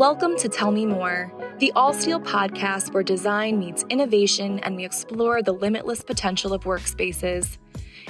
Welcome to Tell Me More, the All Steel podcast where design meets innovation and we explore the limitless potential of workspaces.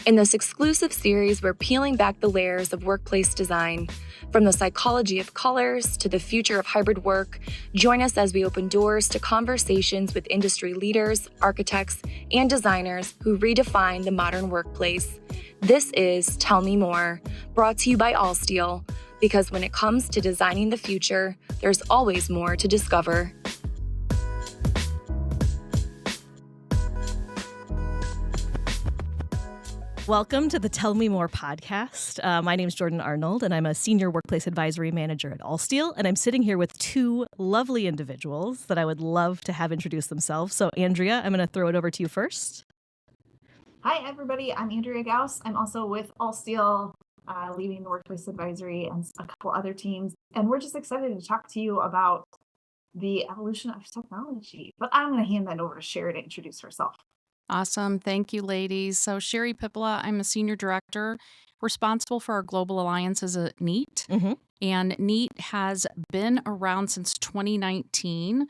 In this exclusive series, we're peeling back the layers of workplace design. From the psychology of colors to the future of hybrid work, join us as we open doors to conversations with industry leaders, architects, and designers who redefine the modern workplace. This is Tell Me More, brought to you by All Steel, because when it comes to designing the future, there's always more to discover. Welcome to the Tell Me More podcast. My name is Jordan Arnold, and I'm a senior workplace advisory manager at All Steel, and I'm sitting here with two lovely individuals that I would love to have introduce themselves. So, Andrea, I'm going to throw it over to you first. Hi, everybody. I'm Andrea Gauss. I'm also with All Steel, leading the workplace advisory and a couple other teams. And we're just excited to talk to you about the evolution of technology. But I'm going to hand that over to Sherry to introduce herself. Awesome. Thank you, ladies. So Sherry Pippola, I'm a senior director responsible for our global alliances at NEAT. And NEAT has been around since 2019,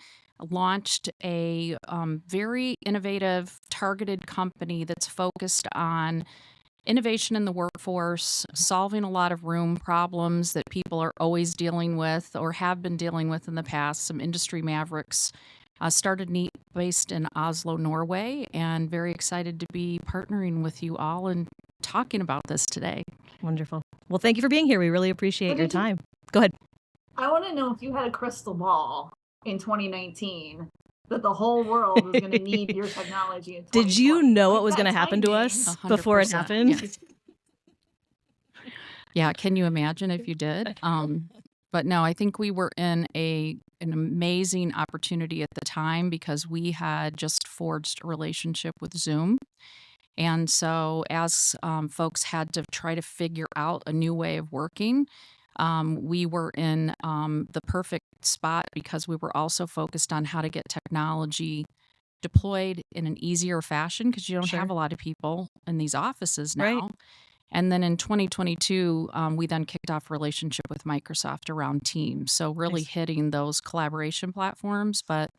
launched a very innovative, targeted company that's focused on innovation in the workforce, solving a lot of room problems that people are always dealing with or have been dealing with in the past. Some industry mavericks. Started NEAT based in Oslo, Norway, and very excited to be partnering with you all and talking about this today. Wonderful. Well, thank you for being here. We really appreciate your time. Go ahead. I want to know if you had a crystal ball in 2019 that the whole world was going to need your technology in 2020. Did you know what was going to happen to us 100%, before it happened? Yes. Yeah, can you imagine if you did? But no, I think we were in an amazing opportunity at the time because we had just forged a relationship with Zoom. And so as folks had to try to figure out a new way of working, we were in the perfect spot because we were also focused on how to get technology deployed in an easier fashion because you don't have a lot of people in these offices now. Right. And then in 2022, we then kicked off a relationship with Microsoft around Teams. So really hitting those collaboration platforms, but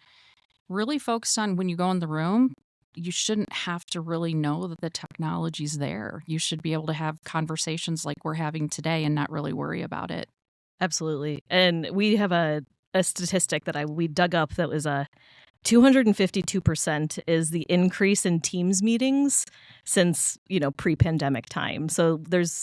really focused on when you go in the room, you shouldn't have to really know that the technology's there. You should be able to have conversations like we're having today and not really worry about it. Absolutely. And we have a statistic that we dug up that was 252% is the increase in Teams meetings since, pre-pandemic time. So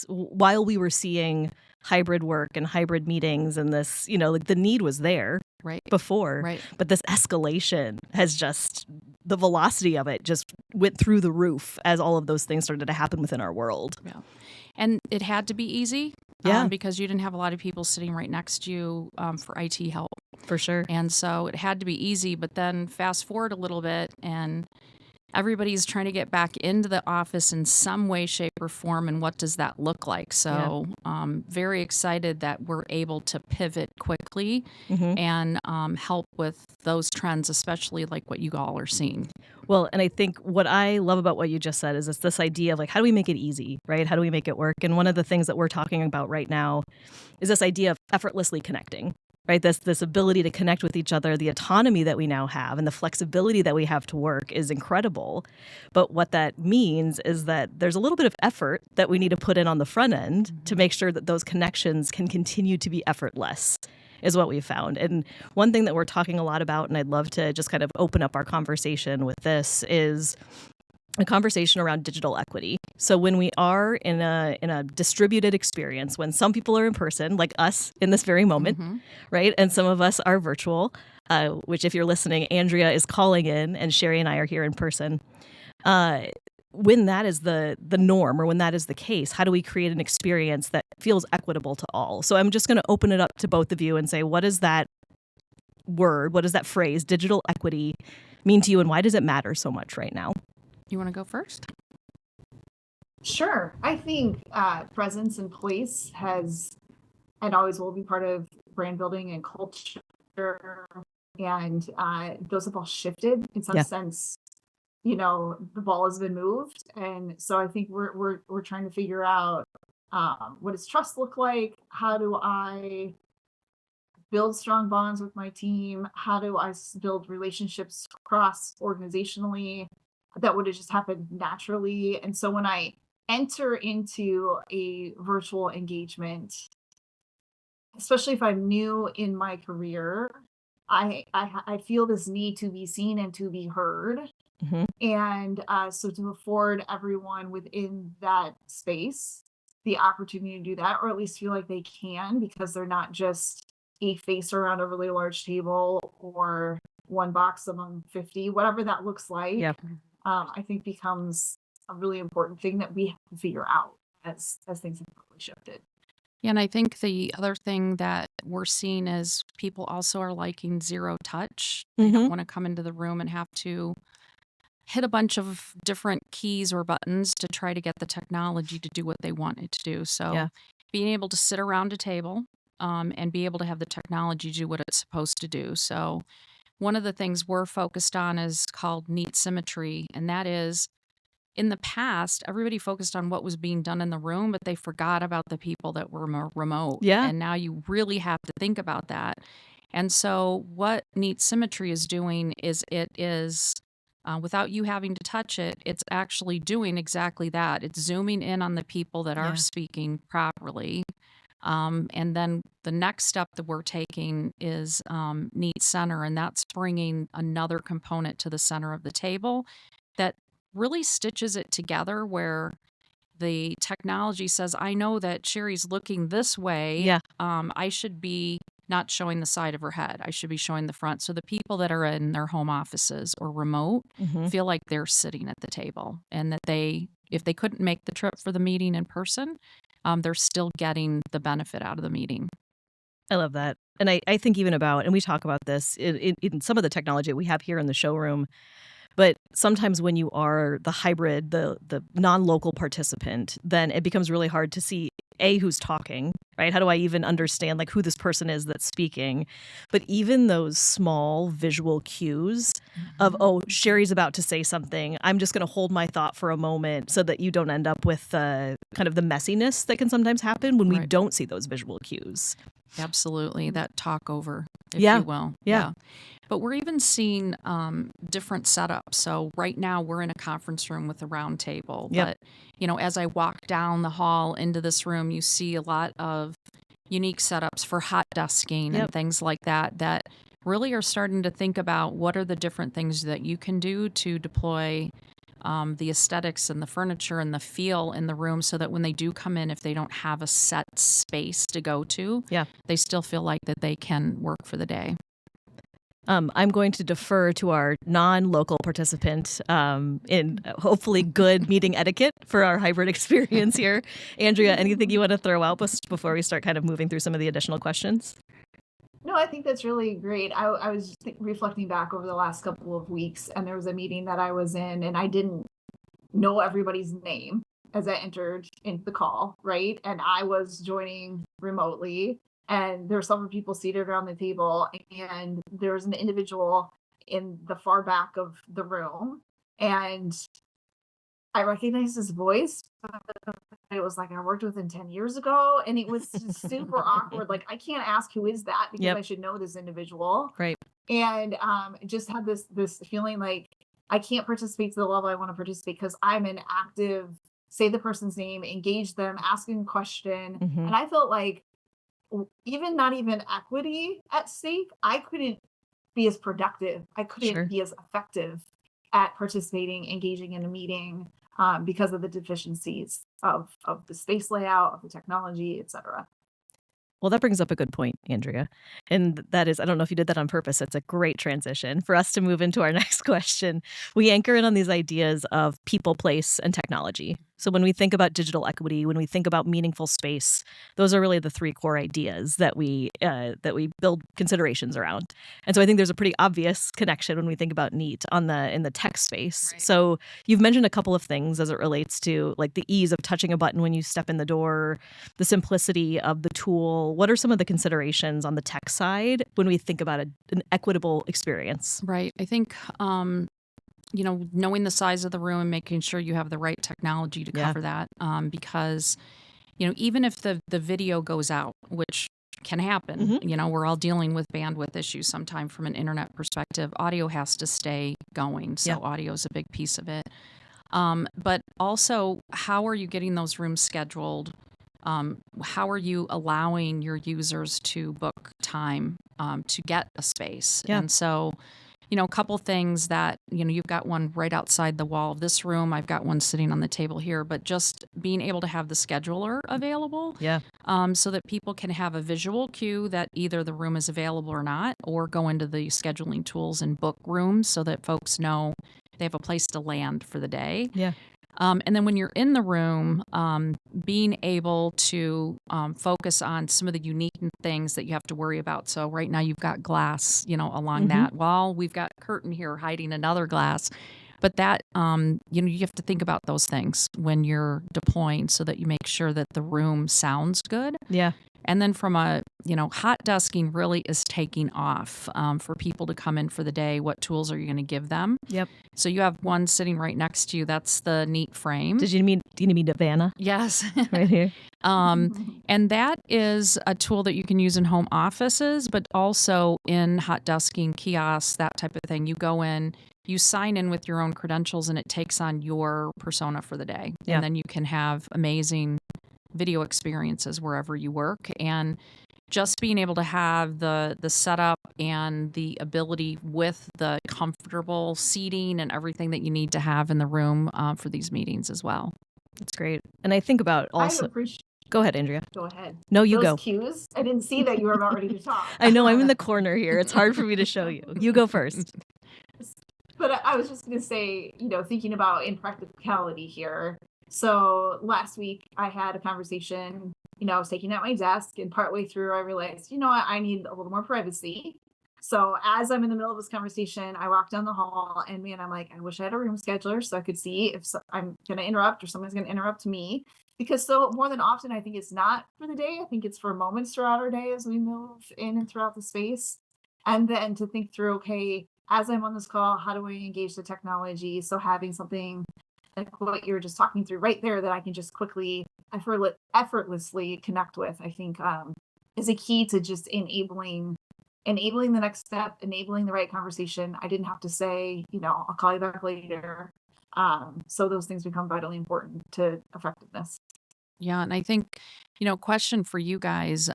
while we were seeing hybrid work and hybrid meetings and this, the need was there before, but this escalation has the velocity of it just went through the roof as all of those things started to happen within our world. Yeah. And it had to be easy because you didn't have a lot of people sitting right next to you for IT help. For sure. And so it had to be easy, but then fast forward a little bit and everybody's trying to get back into the office in some way, shape, or form, and what does that look like? So very excited that we're able to pivot quickly and help with those trends, especially like what you all are seeing. Well, and I think what I love about what you just said is this idea of how do we make it easy, right? How do we make it work? And one of the things that we're talking about right now is this idea of effortlessly connecting. Right, this ability to connect with each other, the autonomy that we now have and the flexibility that we have to work is incredible. But what that means is that there's a little bit of effort that we need to put in on the front end to make sure that those connections can continue to be effortless is what we've found. And one thing that we're talking a lot about, and I'd love to just kind of open up our conversation with this, is a conversation around digital equity. So when we are in a distributed experience, when some people are in person, like us in this very moment, right, and some of us are virtual, which if you're listening, Andrea is calling in and Sherry and I are here in person. When that is the norm or when that is the case, how do we create an experience that feels equitable to all? So I'm just going to open it up to both of you and say, what does that word, what does that phrase, digital equity, mean to you, and why does it matter so much right now? You want to go first? Sure. I think presence and place has and always will be part of brand building and culture. And those have all shifted in some sense. The ball has been moved. And so I think we're trying to figure out what does trust look like? How do I build strong bonds with my team? How do I build relationships cross organizationally that would have just happened naturally? And so when I enter into a virtual engagement, especially if I'm new in my career, I feel this need to be seen and to be heard. Mhm. And so to afford everyone within that space the opportunity to do that, or at least feel like they can, because they're not just a face around a really large table or one box among 50, whatever that looks like, Yeah. I think becomes a really important thing that we have to figure out as things have really shifted. Yeah, and I think the other thing that we're seeing is people also are liking zero touch. They don't Mhm. want to come into the room and have to hit a bunch of different keys or buttons to try to get the technology to do what they want it to do. So Yeah. being able to sit around a table and be able to have the technology do what it's supposed to do. So one of the things we're focused on is called neat symmetry, and that is in the past, everybody focused on what was being done in the room, but they forgot about the people that were more remote. Yeah. And now you really have to think about that. And so, what Neat Symmetry is doing is it is, without you having to touch it, it's actually doing exactly that. It's zooming in on the people that Yeah. are speaking properly. And then the next step that we're taking is Neat Center, and that's bringing another component to the center of the table that really stitches it together where the technology says, I know that Sherry's looking this way. Yeah. I should be not showing the side of her head. I should be showing the front. So the people that are in their home offices or remote Mhm. feel like they're sitting at the table, and that if they couldn't make the trip for the meeting in person, they're still getting the benefit out of the meeting. I love that. And I think even about, and we talk about this in some of the technology we have here in the showroom, but sometimes when you are the hybrid, the non-local participant, then it becomes really hard to see who's talking, right? How do I even understand like who this person is that's speaking? But even those small visual cues of, oh, Sherry's about to say something, I'm just going to hold my thought for a moment so that you don't end up with kind of the messiness that can sometimes happen when we Right. don't see those visual cues. Absolutely. That talk over, if Yeah. you will. Yeah. But we're even seeing different setups. So right now we're in a conference room with a round table. Yep. But, as I walk down the hall into this room, you see a lot of unique setups for hot desking Yep. and things like that really are starting to think about what are the different things that you can do to deploy the aesthetics and the furniture and the feel in the room so that when they do come in, if they don't have a set space to go to, Yeah. they still feel like that they can work for the day. I'm going to defer to our non-local participant in hopefully good meeting etiquette for our hybrid experience here. Andrea, anything you want to throw out before we start kind of moving through some of the additional questions? No, I think that's really great. I was just reflecting back over the last couple of weeks, and there was a meeting that I was in, and I didn't know everybody's name as I entered into the call, right? And I was joining remotely, and there were several people seated around the table, and there was an individual in the far back of the room, and I recognized his voice. It was like I worked with him 10 years ago, and it was just super awkward. Like I can't ask who is that because Yep. I should know this individual. Right. And just had this feeling like I can't participate to the level I want to participate because I'm an active, say the person's name, engage them, asking a question. Mhm. And I felt like even not even equity at stake, I couldn't be as productive. I couldn't Sure. be as effective at participating, engaging in a meeting because of the deficiencies of the space layout, of the technology, et cetera. Well, that brings up a good point, Andrea. And that is, I don't know if you did that on purpose. It's a great transition for us to move into our next question. We anchor in on these ideas of people, place, and technology. So when we think about digital equity, when we think about meaningful space, those are really the three core ideas that we build considerations around. And so I think there's a pretty obvious connection when we think about NEAT in the tech space. Right. So you've mentioned a couple of things as it relates to like the ease of touching a button when you step in the door, the simplicity of the tool. What are some of the considerations on the tech side when we think about an equitable experience? Right. I think, knowing the size of the room and making sure you have the right technology to Yeah. cover that. Because, even if the video goes out, which can happen. You know, we're all dealing with bandwidth issues sometime from an internet perspective. Audio has to stay going, so audio is a big piece of it. But also, how are you getting those rooms scheduled? How are you allowing your users to book time to get a space? And so, you know, a couple things that, you know, you've got one right outside the wall of this room. I've got one sitting on the table here, but just being able to have the scheduler available so that people can have a visual cue that either the room is available or not, or go into the scheduling tools and book rooms so that folks know they have a place to land for the day. And then when you're in the room, being able to focus on some of the unique things that you have to worry about. So right now you've got glass, you know, along that wall. We've got curtain here hiding another glass. But that, you know, you have to think about those things when you're deploying so that you make sure that the room sounds good. And then from a, you know, hot desking really is taking off for people to come in for the day. What tools are you going to give them? So you have one sitting right next to you. That's the Neat Frame. Do you need Vanna? Yes. Right here. And that is a tool that you can use in home offices, but also in hot desking, kiosks, that type of thing. You go in, you sign in with your own credentials, and it takes on your persona for the day. And then you can have amazing video experiences wherever you work. And just being able to have the setup and the ability with the comfortable seating and everything that you need to have in the room for these meetings as well. That's great. And I think about also... Go ahead, Andrea. Go ahead. No, you Those go. Cues. I didn't see that you were about ready to talk. I know, I'm in the corner here. It's hard for me to show you. You go first. But I was just going to say, you know, thinking about impracticality here. So last week I had a conversation, you know, I was taking at my desk, and partway through I realized, you know what, I need a little more privacy. So as I'm in the middle of this conversation, I walk down the hall, and man, I'm like, I wish I had a room scheduler so I could see if I'm going to interrupt or someone's going to interrupt me. Because so more than often, I think it's not for the day. I think it's for moments throughout our day as we move in and throughout the space. And then to think through, okay, as I'm on this call, how do I engage the technology? So having something like what you were just talking through right there that I can just quickly, effortlessly connect with, I think is a key to just enabling the next step, enabling the right conversation. I didn't have to say, you know, I'll call you back later. So those things become vitally important to effectiveness. Yeah, and I think, you know, question for you guys,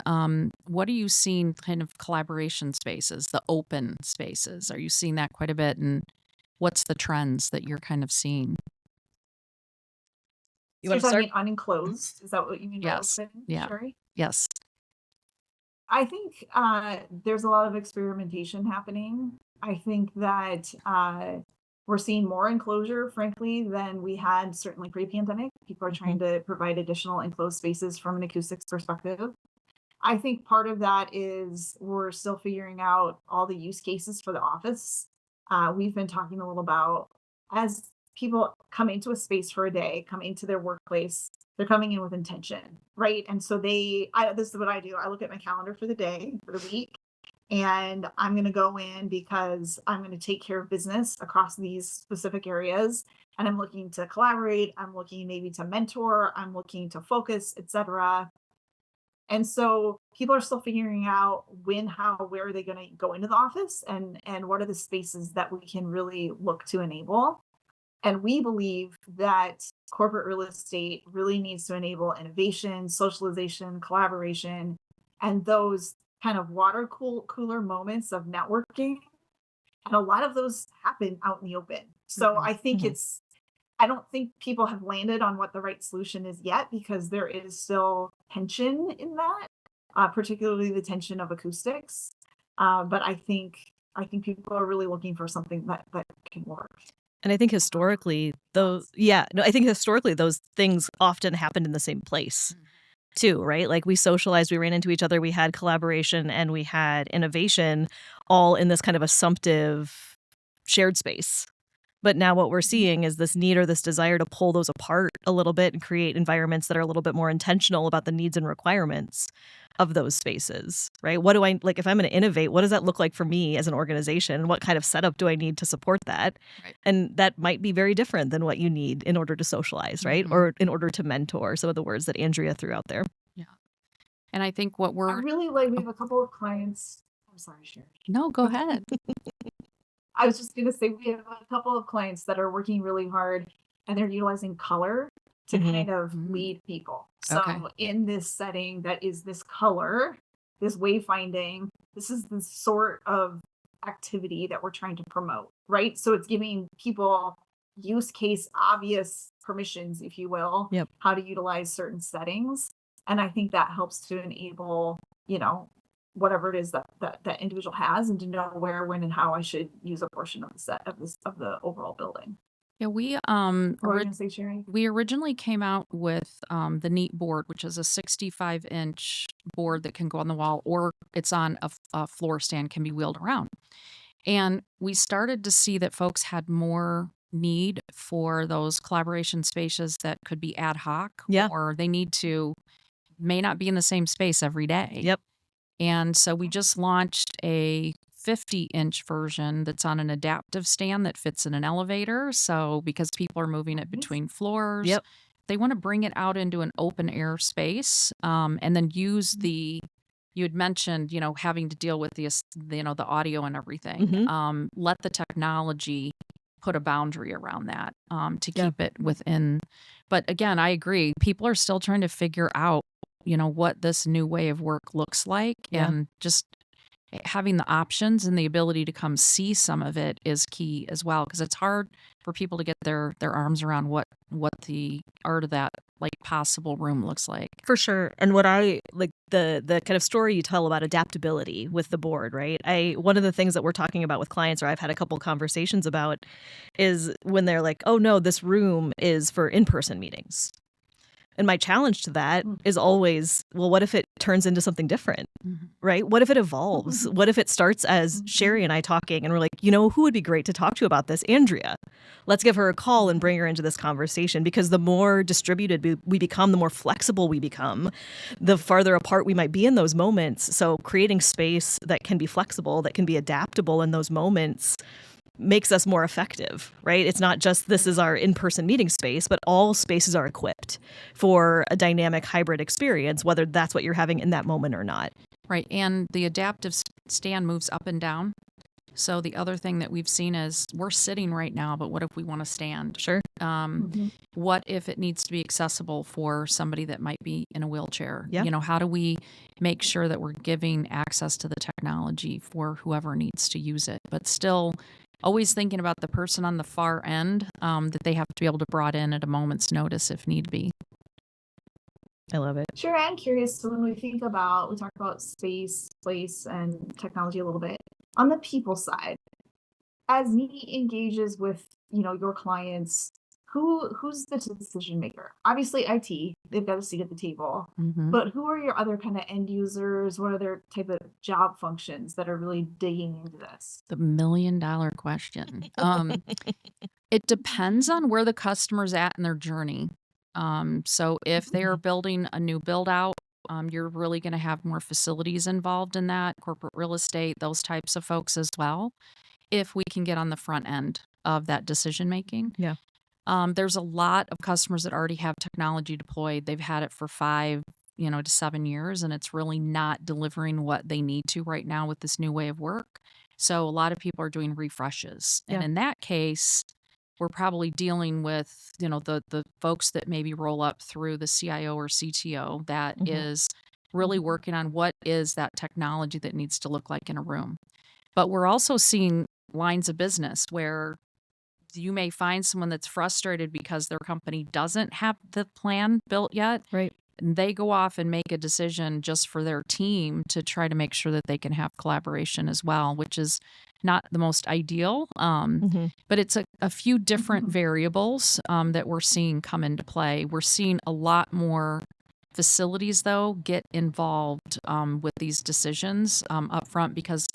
what are you seeing kind of collaboration spaces, the open spaces? Are you seeing that quite a bit? And what's the trends that you're kind of seeing? You want to start? Unenclosed? Is that what you mean? Yes. Open, Yeah. Sherry? Yes. I think there's a lot of experimentation happening. I think that we're seeing more enclosure, frankly, than we had certainly pre-pandemic. People are trying to provide additional enclosed spaces from an acoustics perspective. I think part of that is we're still figuring out all the use cases for the office. We've been talking a little about as people come into a space for a day, come into their workplace, they're coming in with intention, right? And so this is what I do. I look at my calendar for the day, for the week, and I'm going to go in because I'm going to take care of business across these specific areas. And I'm looking to collaborate. I'm looking maybe to mentor. I'm looking to focus, etc. And so people are still figuring out when, how, where are they going to go into the office, and what are the spaces that we can really look to enable. And we believe that corporate real estate really needs to enable innovation, socialization, collaboration, and those kind of water cooler moments of networking. And a lot of those happen out in the open. So I think I don't think people have landed on what the right solution is yet, because there is still tension in that, particularly the tension of acoustics. But I think people are really looking for something that can work. And I think historically, those things often happened in the same place too, right? Like we socialized, we ran into each other, we had collaboration, and we had innovation all in this kind of assumptive shared space. But now what we're seeing is this need or this desire to pull those apart a little bit and create environments that are a little bit more intentional about the needs and requirements of those spaces, right? What do I, like, if I'm going to innovate, what does that look like for me as an organization? What kind of setup do I need to support that? Right. And that might be very different than what you need in order to socialize, right? Or in order to mentor, some of the words that Andrea threw out there. Yeah. And I think what I we're really like, we have a couple of clients. I'm sorry, Sherry. no, go ahead. I was just gonna say we have a couple of clients that are working really hard and they're utilizing color to Mhm. kind of Mm. lead people. Okay. So in this setting that is this color, this wayfinding, this is the sort of activity that we're trying to promote, right? So it's giving people use case obvious permissions, if you will, Yep. how to utilize certain settings. And I think that helps to enable, you know, whatever it is that individual has, and to know where, when, and how I should use a portion of the set of this of the overall building. Yeah, we What were you gonna say, Sherry? we originally came out with the Neat board, which is a 65-inch board that can go on the wall, or it's on a floor stand, can be wheeled around. And we started to see that folks had more need for those collaboration spaces that could be ad hoc, Yeah. or they may not be in the same space every day. Yep. And so we just launched a 50-inch version that's on an adaptive stand that fits in an elevator. So because people are moving it Nice. between floors, Yep. they want to bring it out into an open air space, and then use you had mentioned, having to deal with the audio and everything. Mhm. Let the technology put a boundary around that, to Yeah. keep it within. But again, I agree. People are still trying to figure out, what this new way of work looks like, Yeah. and just having the options and the ability to come see some of it is key as well, because it's hard for people to get their arms around what the art of that possible room looks like. For sure. And what I like the kind of story you tell about adaptability with the board, right? One of the things that we're talking about with clients, or I've had a couple conversations about, is when they're like, "Oh no, this room is for in-person meetings." And my challenge to that is always, well, what if it turns into something different, right? What if it evolves? What if it starts as Sherry and I talking and we're like, who would be great to talk to about this? Andrea. Let's give her a call and bring her into this conversation, because the more distributed we become, the more flexible we become, the farther apart we might be in those moments. So creating space that can be flexible, that can be adaptable in those moments, makes us more effective, right? It's not just this is our in-person meeting space, but all spaces are equipped for a dynamic hybrid experience, whether that's what you're having in that moment or not. Right. And the adaptive stand moves up and down. So the other thing that we've seen is we're sitting right now, but what if we want to stand? Sure. What if it needs to be accessible for somebody that might be in a wheelchair? Yeah. How do we make sure that we're giving access to the technology for whoever needs to use it, but still always thinking about the person on the far end, that they have to be able to brought in at a moment's notice if need be. I love it. Sure, I'm curious. So when we talk about space, place, and technology a little bit, on the people side, as Neat engages with, your clients, who's the decision maker? Obviously IT, they've got a seat at the table, but who are your other kind of end users? What are their type of job functions that are really digging into this? The $1 million question. It depends on where the customer's at in their journey. So if they are building a new build out, you're really going to have more facilities involved in that, corporate real estate, those types of folks as well, if we can get on the front end of that decision making. Yeah. There's a lot of customers that already have technology deployed. They've had it for 5 to 7 years, and it's really not delivering what they need to right now with this new way of work. So a lot of people are doing refreshes. Yeah. And in that case, we're probably dealing with, the folks that maybe roll up through the CIO or CTO that is really working on what is that technology that needs to look like in a room. But we're also seeing lines of business where you may find someone that's frustrated because their company doesn't have the plan built yet. Right. And they go off and make a decision just for their team to try to make sure that they can have collaboration as well, which is not the most ideal. But it's a few different variables that we're seeing come into play. We're seeing a lot more facilities, though, get involved with these decisions up front, because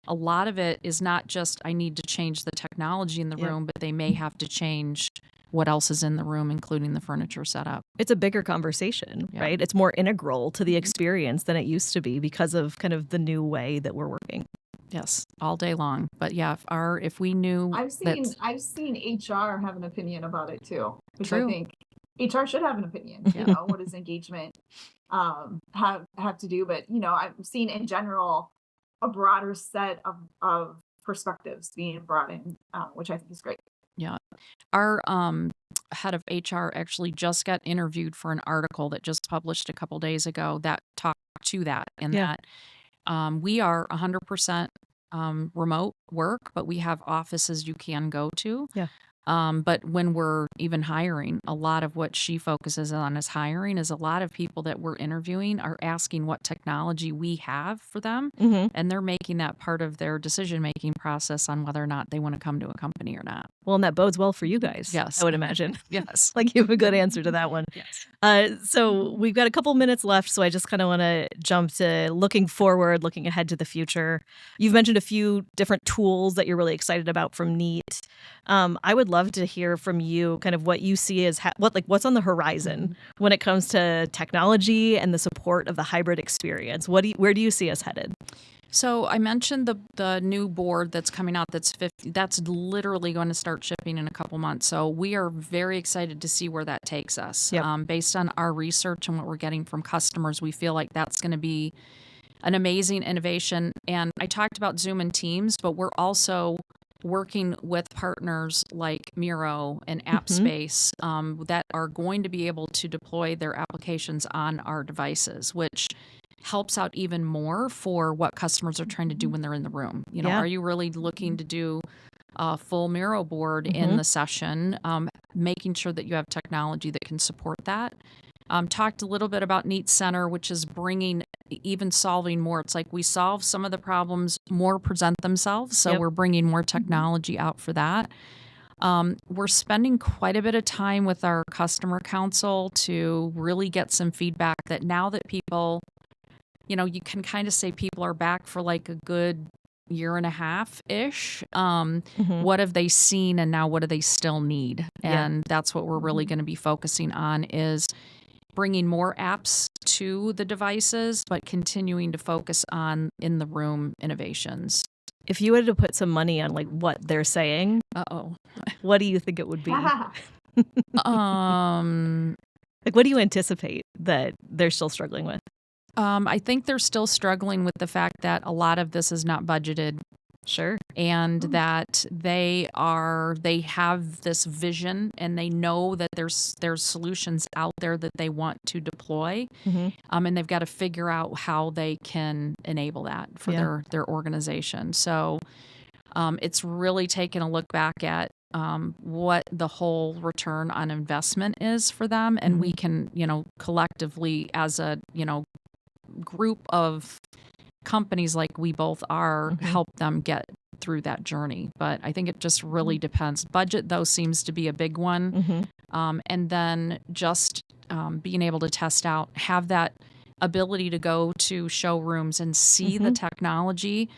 a lot of it is not just I need to change the technology in the room, but they may have to change what else is in the room, including the furniture setup. It's a bigger conversation, right? It's more integral to the experience than it used to be because of kind of the new way that we're working. Yes, all day long. But yeah, if we knew I've seen HR have an opinion about it too, which True. I think HR should have an opinion. What is engagement? have to do. But I've seen in general a broader set of perspectives being brought in, which I think is great. Yeah. Our head of HR actually just got interviewed for an article that just published a couple days ago that talked to that, and Yeah. that we are 100% remote work, but we have offices you can go to. Yeah. But when we're even hiring, a lot of what she focuses on is hiring is a lot of people that we're interviewing are asking what technology we have for them. Mm-hmm. And they're making that part of their decision-making process on whether or not they want to come to a company or not. Well, and that bodes well for you guys. Yes. I would imagine. Yes. Like you have a good answer to that one. Yes. So we've got a couple minutes left, so I just kind of want to jump to looking forward, looking ahead to the future. You've mentioned a few different tools that you're really excited about from Neat. I would love to hear from you kind of what you see as what's on the horizon when it comes to technology and the support of the hybrid experience. Where do you see us headed? So I mentioned the new board that's coming out that's literally going to start shipping in a couple months. So we are very excited to see where that takes us. Yep. Based on our research and what we're getting from customers, we feel like that's going to be an amazing innovation. And I talked about Zoom and Teams, but we're also working with partners like Miro and AppSpace that are going to be able to deploy their applications on our devices, which helps out even more for what customers are trying to do when they're in the room. Are you really looking to do a full Miro board in the session, making sure that you have technology that can support that. Talked a little bit about Neat Center, which is solving more. It's like we solve some of the problems, more present themselves. So we're bringing more technology out for that. We're spending quite a bit of time with our customer council to really get some feedback that now that people, you can kind of say people are back for like a good year and a half-ish. What have they seen and now what do they still need? And that's what we're really going to be focusing on is bringing more apps to the devices, but continuing to focus on in-the-room innovations. If you had to put some money on like what they're saying, what do you think it would be? Like, what do you anticipate that they're still struggling with? I think they're still struggling with the fact that a lot of this is not budgeted. Sure. And that they have this vision and they know that there's solutions out there that they want to deploy. And they've got to figure out how they can enable that for their organization. So it's really taken a look back at what the whole return on investment is for them. And we can, collectively as a, group of companies like we both are, help them get through that journey. But I think it just really depends. Budget, though, seems to be a big one. And then just being able to test out, have that ability to go to showrooms and see the technology,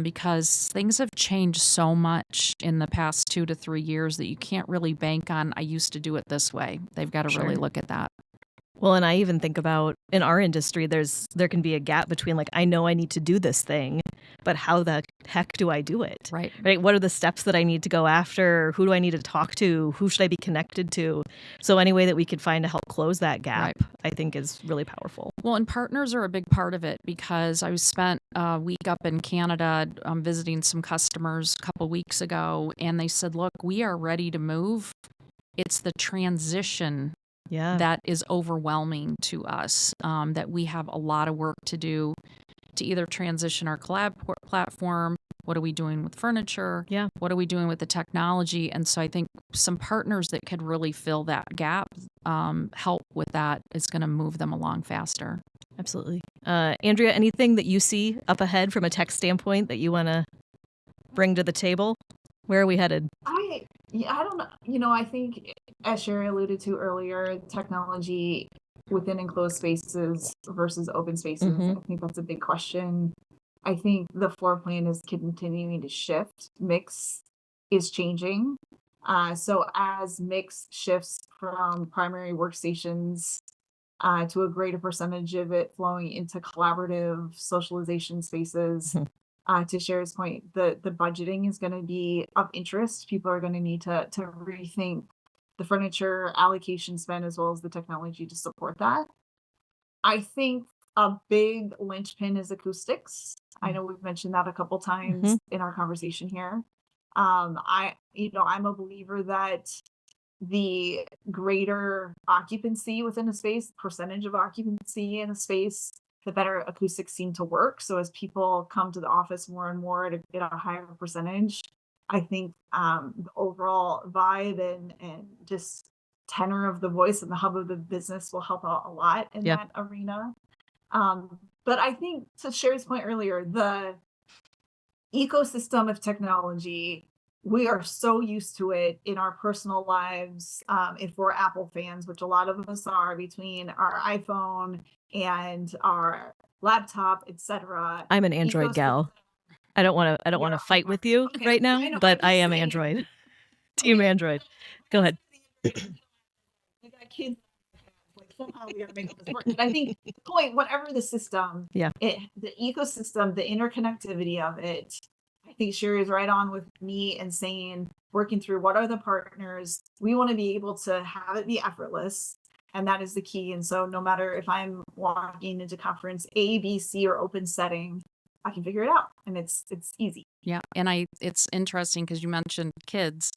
because things have changed so much in the past 2 to 3 years that you can't really bank on, I used to do it this way. They've got to really look at that. Well, and I even think about in our industry, there can be a gap between like, I know I need to do this thing, but how the heck do I do it? Right. What are the steps that I need to go after? Who do I need to talk to? Who should I be connected to? So any way that we could find to help close that gap, I think is really powerful. Well, and partners are a big part of it because I spent a week up in Canada visiting some customers a couple weeks ago, and they said, look, we are ready to move. It's the transition that is overwhelming to us, that we have a lot of work to do to either transition our collab platform. What are we doing with furniture? What are we doing with the technology? And so I think some partners that could really fill that gap, help with that, is going to move them along faster. Absolutely. Andrea, anything that you see up ahead from a tech standpoint that you want to bring to the table? Where are we headed? I don't know. I think, as Sherry alluded to earlier, technology within enclosed spaces versus open spaces, I think that's a big question. I think the floor plan is continuing to shift. Mix is changing. So as mix shifts from primary workstations to a greater percentage of it flowing into collaborative socialization spaces, to Sherry's point, the budgeting is going to be of interest. People are going to need to rethink the furniture allocation spend as well as the technology to support that. I think a big linchpin is acoustics. I know we've mentioned that a couple times in our conversation here. I'm a believer that the greater occupancy within a space, percentage of occupancy in a space, the better acoustics seem to work. So as people come to the office more and more at a higher percentage, I think the overall vibe and just tenor of the voice and the hub of the business will help out a lot in that arena. But I think, to Sherry's point earlier, the ecosystem of technology, we are so used to it in our personal lives. If we're Apple fans, which a lot of us are, between our iPhone and our laptop, etc. I'm an Android gal. I don't want to fight with you right now, but I am Android. Team Android. Go ahead. We got kids. Somehow we gotta make this work. But I think the point, whatever the system, the ecosystem, the interconnectivity of it, I think Sherry is right on with me and saying, working through what are the partners. We want to be able to have it be effortless, and that is the key. And so no matter if I'm walking into conference A, B, C, or open setting, I can figure it out, and it's easy. Yeah, and it's interesting because you mentioned kids.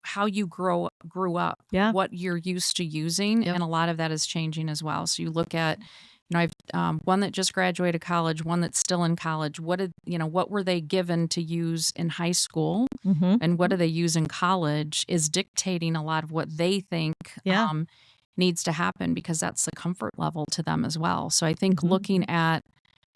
How you grew up, what you're used to using, and a lot of that is changing as well. So you look at, I've one that just graduated college, one that's still in college. What were they given to use in high school, and what do they use in college is dictating a lot of what they think needs to happen, because that's the comfort level to them as well. So I think looking at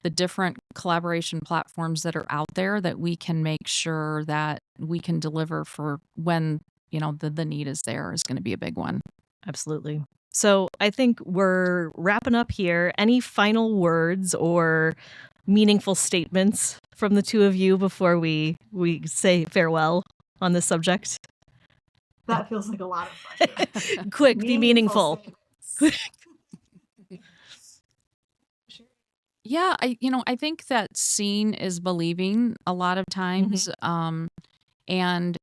the different collaboration platforms that are out there that we can make sure that we can deliver for when the need is there is going to be a big one. Absolutely. So I think we're wrapping up here. Any final words or meaningful statements from the two of you before we say farewell on this subject? That feels like a lot of pressure. Quick, be meaningful. Yeah, I think that seeing is believing a lot of times. And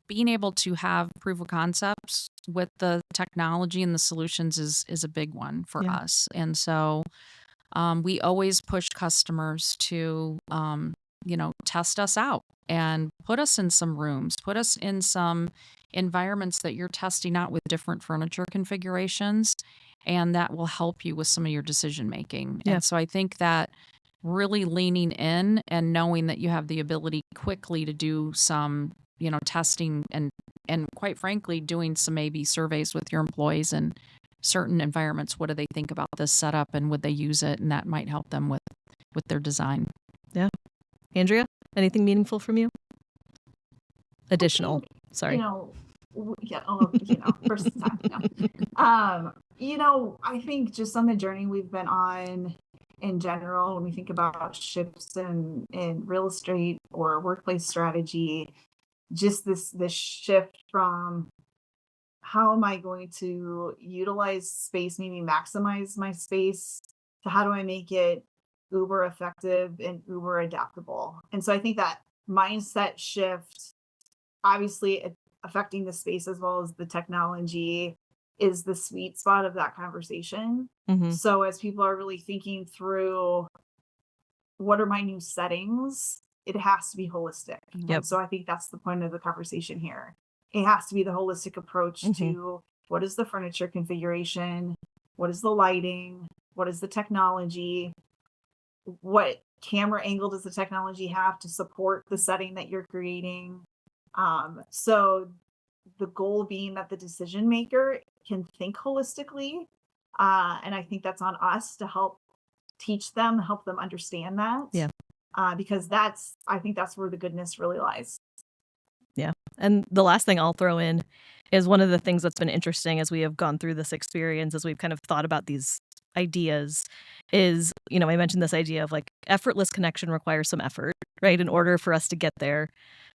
being able to have proof of concepts with the technology and the solutions is a big one for us. And so we always push customers to, test us out and put us in some rooms, put us in some environments that you're testing out with different furniture configurations, and that will help you with some of your decision making. And so I think that really leaning in and knowing that you have the ability quickly to do some testing and quite frankly, doing some A/B surveys with your employees in certain environments. What do they think about this setup, and would they use it? And that might help them with their design. Yeah. Andrea, anything meaningful from you? Additional. Sorry. First time. I think just on the journey we've been on in general, when we think about shifts in real estate or workplace strategy, just this shift from how am I going to utilize space, maybe maximize my space, to how do I make it uber effective and uber adaptable. And so I think that mindset shift, obviously affecting the space as well as the technology, is the sweet spot of that conversation. So as people are really thinking through what are my new settings, it has to be holistic. So I think that's the point of the conversation here. It has to be the holistic approach to what is the furniture configuration, what is the lighting, what is the technology, what camera angle does the technology have to support the setting that you're creating. So the goal being that the decision maker can think holistically. And I think that's on us to help teach them, help them understand that. Because I think that's where the goodness really lies. Yeah. And the last thing I'll throw in is one of the things that's been interesting as we have gone through this experience, as we've kind of thought about these ideas, is, I mentioned this idea of like effortless connection requires some effort, right, in order for us to get there.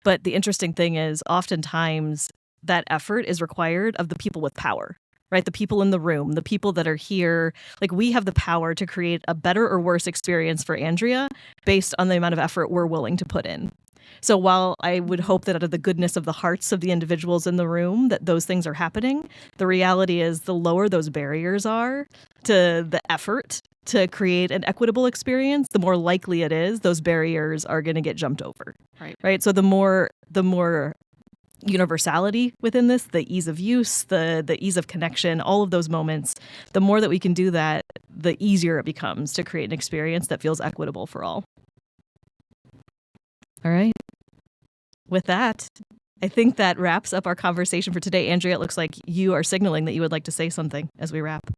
But the interesting thing is oftentimes that effort is required of the people with power, right? The people in the room, the people that are here. Like, we have the power to create a better or worse experience for Andrea based on the amount of effort we're willing to put in. So while I would hope that out of the goodness of the hearts of the individuals in the room that those things are happening, the reality is the lower those barriers are to the effort to create an equitable experience, the more likely it is those barriers are going to get jumped over. Right. So the more universality within this, the ease of use, the ease of connection, all of those moments, the more that we can do that, the easier it becomes to create an experience that feels equitable for all. All right. With that, I think that wraps up our conversation for today. Andrea, it looks like you are signaling that you would like to say something as we wrap.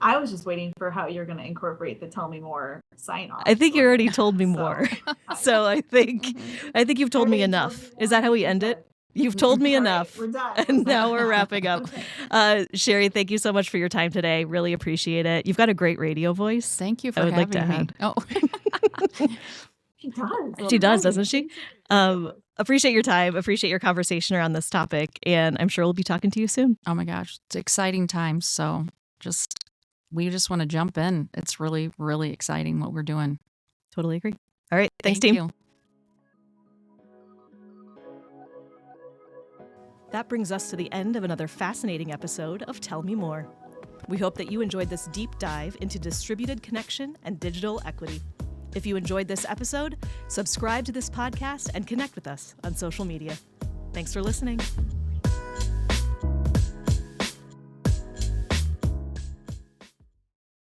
I was just waiting for how you're going to incorporate the tell me more sign off. I think you already told me more. So I think you've told me enough. Is that how we end it? You've told me enough. We're done. And now we're wrapping up. Sherry, thank you so much for your time today. Really appreciate it. You've got a great radio voice. Thank you for having me. Oh. She does. She does, doesn't she? Appreciate your time. Appreciate your conversation around this topic. And I'm sure we'll be talking to you soon. Oh my gosh. It's exciting times. So we just want to jump in. It's really, really exciting what we're doing. Totally agree. All right. Thanks, Thank team. you. That brings us to the end of another fascinating episode of Tell Me More. We hope that you enjoyed this deep dive into distributed connection and digital equity. If you enjoyed this episode, subscribe to this podcast and connect with us on social media. Thanks for listening.